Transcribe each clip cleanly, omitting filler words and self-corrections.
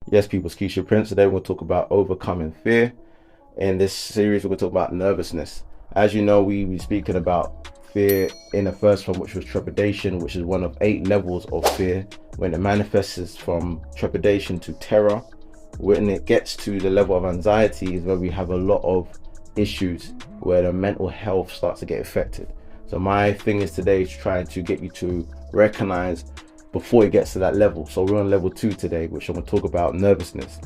Yes, people, it's Keisha Prince. Today we're going to talk about overcoming fear. In this series, we're going to talk about nervousness. As you know, we were speaking about fear in the first one, which was trepidation, which is one of 8 levels of fear. When it manifests from trepidation to terror, when it gets to the level of anxiety is where we have a lot of issues where the mental health starts to get affected. So my thing is today is trying to get you to recognize before it gets to that level. So we're on level 2 today, which I'm going to talk about nervousness.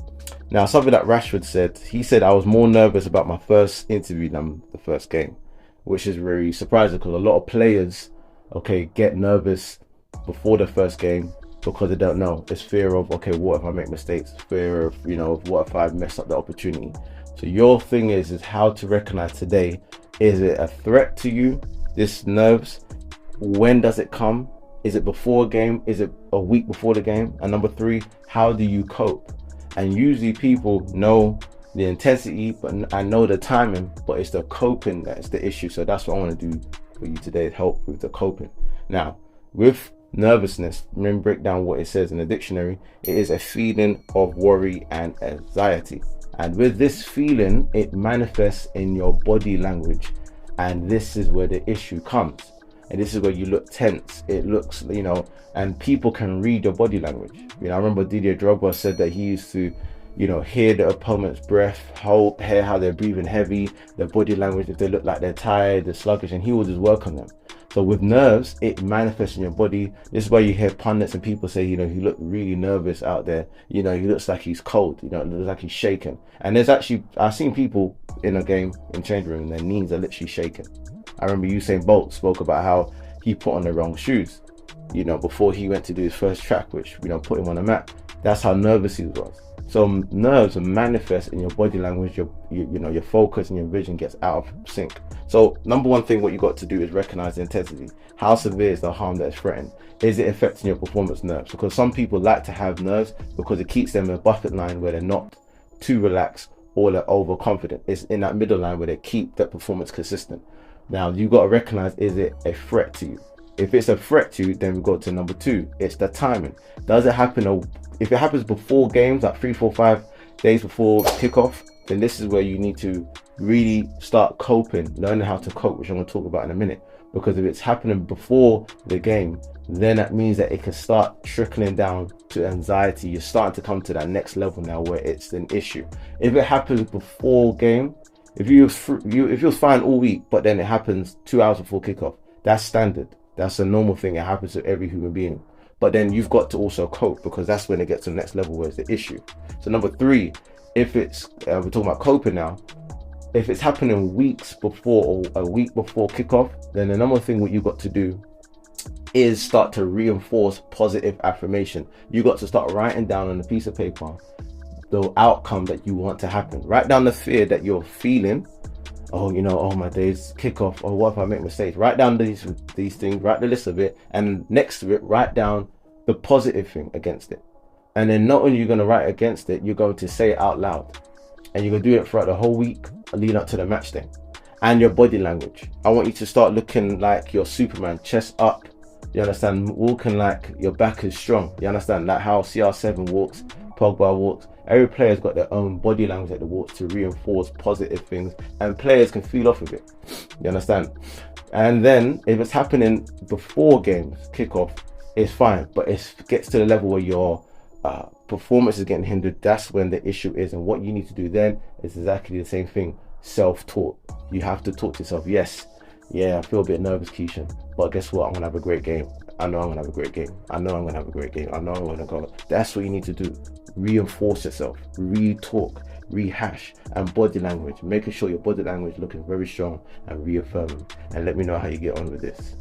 Now, something that Rashford said, he said, I was more nervous about my first interview than the first game, which is very surprising because a lot of players, get nervous before the first game because they don't know. It's fear of, what if I make mistakes? Fear of, what if I mess up the opportunity? So your thing is how to recognize today, is it a threat to you, this nerves? When does it come? Is it before a game? Is it a week before the game? And number 3, how do you cope? And usually people know the intensity, but I know the timing, but it's the coping that's the issue. So that's what I want to do for you today, help with the coping. Now, with nervousness, let me break down what it says in the dictionary. It is a feeling of worry and anxiety. And with this feeling, it manifests in your body language. And this is where the issue comes. And this is where you look tense. It looks, and people can read your body language. I remember Didier Drogba said that he used to, hear the opponent's breath, hear how they're breathing heavy, their body language, if they look like they're tired, they're sluggish, and he would just work on them. So with nerves, it manifests in your body. This is why you hear pundits and people say, he looked really nervous out there. He looks like he's cold, it looks like he's shaking. And there's actually, I've seen people in a game, in change room, and their knees are literally shaking. I remember Usain Bolt spoke about how he put on the wrong shoes, before he went to do his first track, which, put him on the map. That's how nervous he was. So nerves manifest in your body language, your focus and your vision gets out of sync. So number 1 thing, what you got to do is recognize the intensity. How severe is the harm that is threatened? Is it affecting your performance nerves? Because some people like to have nerves because it keeps them in a bucket line where they're not too relaxed or they're overconfident. It's in that middle line where they keep that performance consistent. Now, you got to recognize, is it a threat to you? If it's a threat to you, then we go to number 2. It's the timing. Does it happen? If it happens before games, like 3, 4, 5 days before kickoff, then this is where you need to really start coping, learning how to cope, which I'm going to talk about in a minute. Because if it's happening before the game, then that means that it can start trickling down to anxiety. You're starting to come to that next level now where it's an issue. If it happens before game, if you was fine all week, but then it happens 2 hours before kickoff, that's standard. That's a normal thing. It happens to every human being. But then you've got to also cope, because that's when it gets to the next level where it's the issue. So number 3, if it's, we're talking about coping now, if it's happening weeks before or a week before kickoff, then the number thing what you've got to do is start to reinforce positive affirmation. You got to start writing down on a piece of paper the outcome that you want to happen. Write down the fear that you're feeling. Oh my days, kickoff, or what if I make mistakes? Write down these things, write the list of it, and next to it, write down the positive thing against it. And then not only you're going to write against it, you're going to say it out loud. And you're going to do it throughout the whole week, leading up to the match day. And your body language. I want you to start looking like you're Superman, chest up. You understand? Walking like your back is strong. You understand? Like how CR7 walks, Pogba walks. Every player's got their own body language that they walk to reinforce positive things, and players can feel off of it. You understand? And then if it's happening before games, kickoff, it's fine. But it gets to the level where your performance is getting hindered. That's when the issue is. And what you need to do then is exactly the same thing. Self-talk. You have to talk to yourself. Yes, yeah, I feel a bit nervous, Keishan, but guess what? I'm going to have a great game. I know I'm going to have a great game. I know I'm going to have a great game. I know I'm going to go. That's what you need to do. Reinforce yourself. Re-talk. Rehash. And body language. Making sure your body language looking very strong and reaffirming. And let me know how you get on with this.